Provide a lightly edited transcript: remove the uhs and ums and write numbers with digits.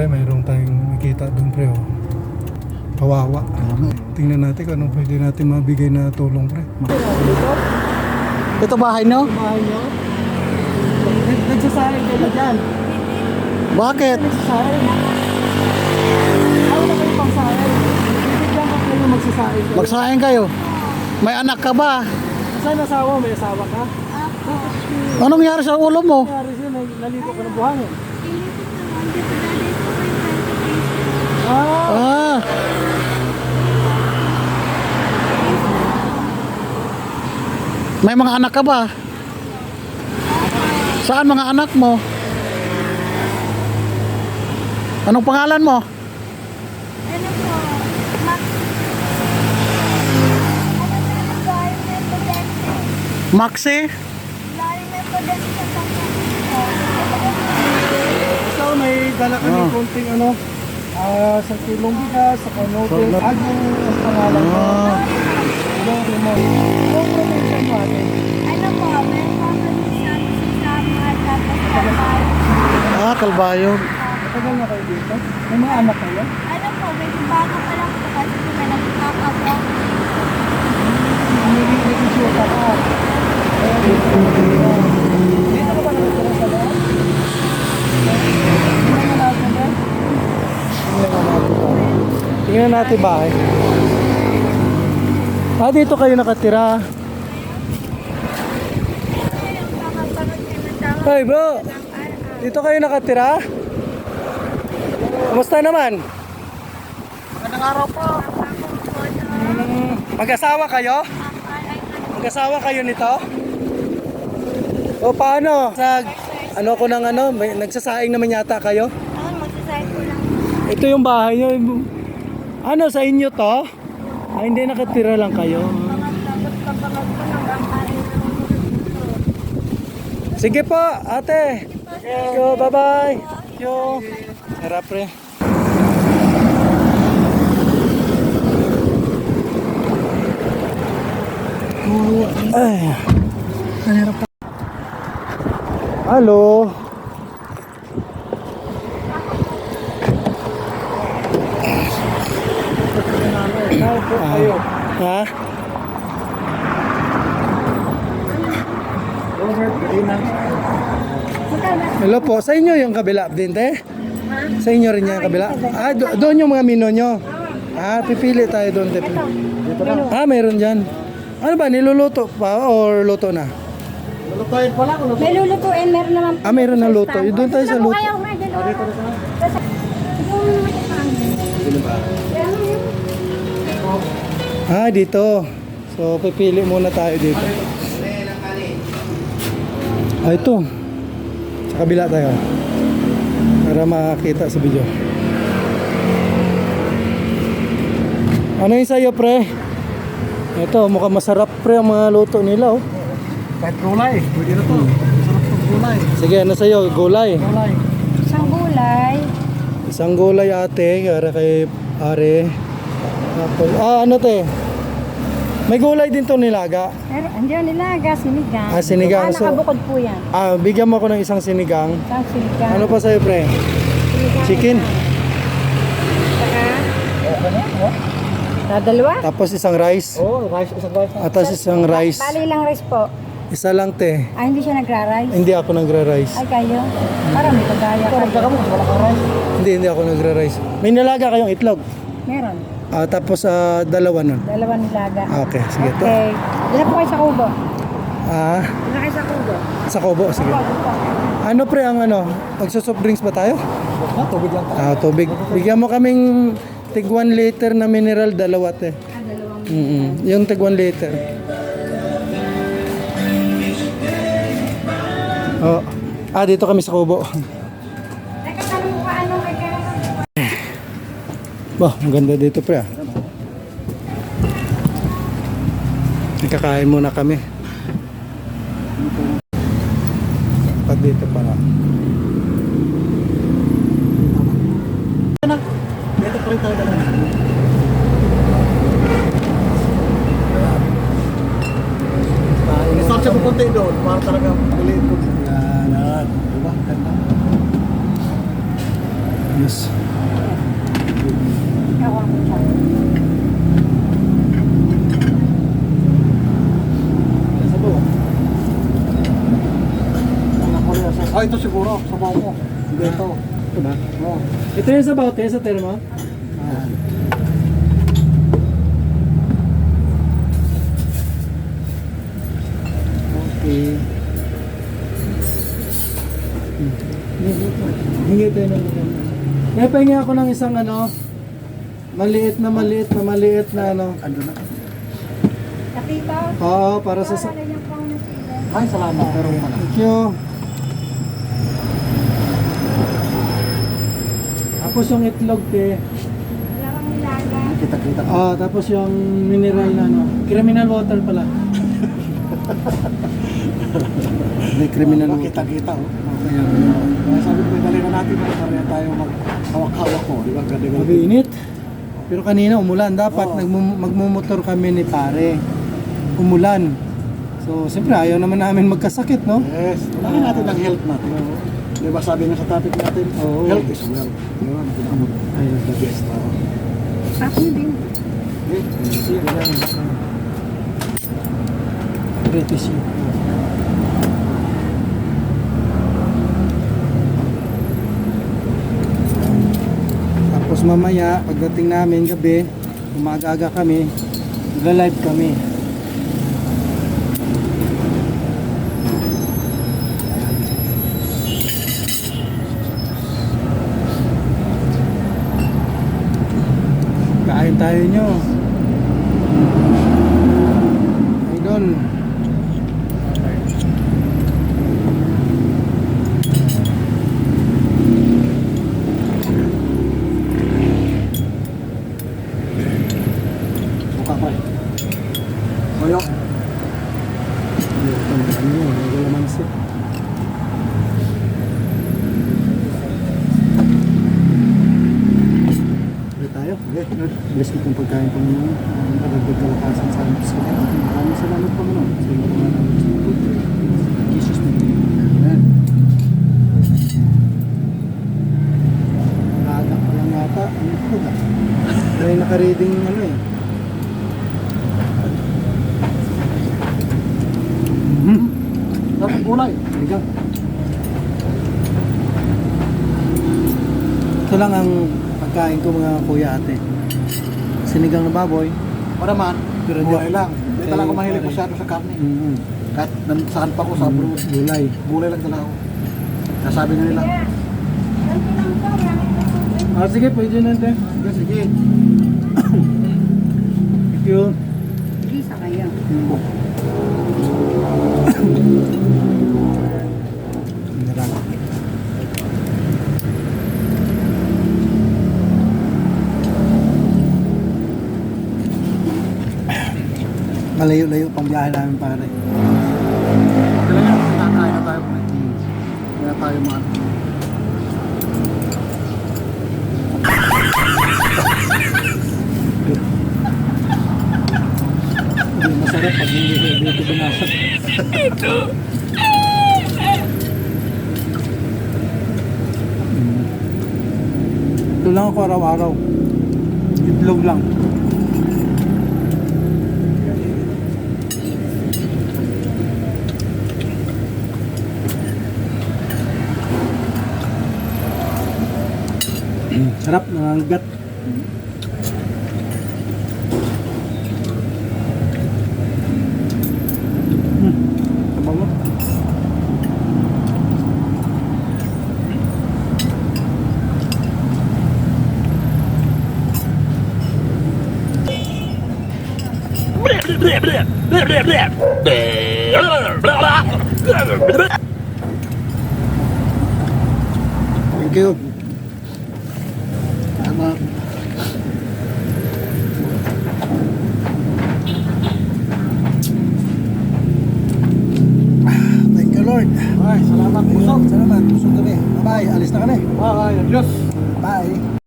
pre, mayroong tayong nakita doon pre, oh. Kawawa. Tingnan natin kung anong pwede natin mabigay na tulong pre. Ito bahay nyo? Bahay nyo? Nagsasahin kayo na dyan. Bakit? Nagsasahin. Ayaw na kayo pang sahin. Bibigyan ka kayo magsasahin kayo. Magsaing kayo. May anak ka ba? Saan asawa? May asawa ka? Anong nangyari sa ulo mo? Nangyari siya, naligo ka ng buhangin. Ah. May mga anak ka ba? Saan mga anak mo? Anong pangalan mo? Ano po? Maxi? Ikaw may dala kami konting ano, sa kilong bigas, sa kanote, agong ang pangalan mo. Ilong mo. Ilong probinsya mo ate. Ano po? May pamalisan sa mga tapos kapal. Ah, Kalbayo. Matagal na kayo dito? May mga anak kayo? Ano po? May bago pa lang po kasi may nagkakabla. Nagiging ka pa. Dito ka ba nakatira sa loob? Tingnan natin ba? Tingnan natin bahay. Ah, dito kayo nakatira. Hey bro, dito kayo nakatira? Kumusta naman? Magandang araw po. Mag-asawa kayo? Mag-asawa kayo nito? O paano? Sa ano ko ng ano, may, nagsasaing naman yata kayo? Ako magsasahin ko lang. Ito yung bahay nyo. Ano, sa inyo to? Ah, hindi, nakatira lang kayo. Sige po, ate. Thank you, bye-bye. Thank you. Harap pre. Ay. Halo. Kayo. Ha? Robert, Karina. Hello po, sa inyo yung kabila din, te? Sa inyo rin yung kabila? Ah, doon yung mga mino nyo. Ah, pipili tayo doon, te. Ah, mayroon dyan. Ano ba, niluluto pa or luto na? Lulutuin pala kung May lulutuin, meron naman po. Ah, mayroon na luto. Doon tayo sa luto. Ayaw, may dalawa. dito na sana. Ah, dito. So, pipili muna tayo dito. Ah, ito. Sa kabila tayo. Para makakita sa video. Ano yung sa'yo, pre? Ito, mukhang masarap, pre, ang mga luto nila, oh. Kahit gulay. Pwede na to. Masarap tong gulay. Sige, ano sa'yo? Gulay. Gulay. Isang gulay. Isang gulay, ate, para kay are. Tapos, ano, te? May gulay din to nilaga. Pero andiyan nilaga, sinigang. Ah, sinigang. Ah, nakabukod po yan. Ah, bigyan mo ako ng isang sinigang. Isang sinigang. Ano pa sa'yo, pre? Sinigang. Chicken. Saka, dalawa? Tapos isang rice. Oh, rice. Isang rice. At tapos isang rice. Bali lang rice po. Isa lang, te. Ah, hindi siya nagra-rice. Hindi ako nagra-rice. Ay, kayo? Parang may kagaya Ito, kayo. mo. Wala kang rice. Hindi ako nagra-rice. May nilaga kayong itlog. Meron. Ah, tapos dalawa nun. Dalawa nilaga. Okay, sige to. Okay. Dala po kayo sa kubo. Ah, Dala kayo sa kubo. sa kubo, sige. Ano pre ang ano? Magsusoft drinks ba tayo? Ha, tubig lang. Ah, tubig. Bigyan mo kaming tig 1 liter na mineral, dalawa te. Ah, dalawang. Yung tig 1 liter. Oh. Ah, dito kami sa kubo. Teka, tanong ko ano kay Kaya. Bah, maganda dito pre ah. Kakain muna kami. Pag dito para. Dito pa rin tayo dalawa. Isang siya pupunta doon para talaga piliin ko. Yan. Diba? Ganda. Yes. Ewan ko siya. Ah, ito siguro. Sabaw mo. Hindi ito. Ito ba? Ito yung sabaw, te, sa termo? Okay. Hingi tayo ng Kaya pahingi ako ng isang maliit na ano. Ando na. Nakita? Oo, para sa... Para ganyan pang nasila. Ay, salamat. Pero wala. Thank you. Tapos yung itlog, te. Wala kang nilaga. Kita-kita. Tapos yung mineral na criminal water pala. May criminal water. Kita-kita. Oh. Kaya, Kaya sabi ko, dali na natin. Pareha tayo maghawak-hawak ko. Di ba? Galing. mag-init. Pero kanina umulan. Dapat Oo. magmumotor kami ni pare. Umulan. So, siyempre ayaw naman namin magkasakit, no? Yes. Unahin natin ang health natin. Di ba sabi nga sa topic natin? Oo. Health is wealth. Di ba? Ayun. The best. Ako din. British yun. Tapos mamaya, pagdating namin gabi, umaga-aga kami, live kami. Kain tayo nyo. Idol. Buka pa eh. Boyok. May lamansi. Ulit tayo. Okay. Bless mo itong pagkain po ninyo. Magdagdag kalakasan sa amin. Maraming salamat po naman. Sa inyo mga namin sa food. Jesus name. Amen. Naaga pa lang yata. Ano po ba? May naka-reading eh. Dapat gulay. Ligang. Ito lang ang pagkain ko mga kuya ate. Sinigang na baboy. O naman, Pero gulay di- lang. Hindi Kaya talaga yung mahilig pare. masyado sa karne. Mm-hmm. Kahit saan pa ko sa abroad. Gulay. Gulay lang talaga ako. Nasabi nga nila. Ganito lang to. Maraming tubig. Sige, pwede na ate. Sige, sige. Thank you. Isa kayo. Malayo-layo pang biyahe namin pare. Kailangan kakain na tayo. Kaya tayo man. Hindi masarap pag hindi dito binasa. Ito lang ako araw-araw. Itlog lang. Sarap, nangangagat. Kabango. Thank you. Tama. Thank you Lord. Ay, salamat. Busog. Salamat. Busog kami. Bye-bye. Alis na kami. Bye. Adios. Bye.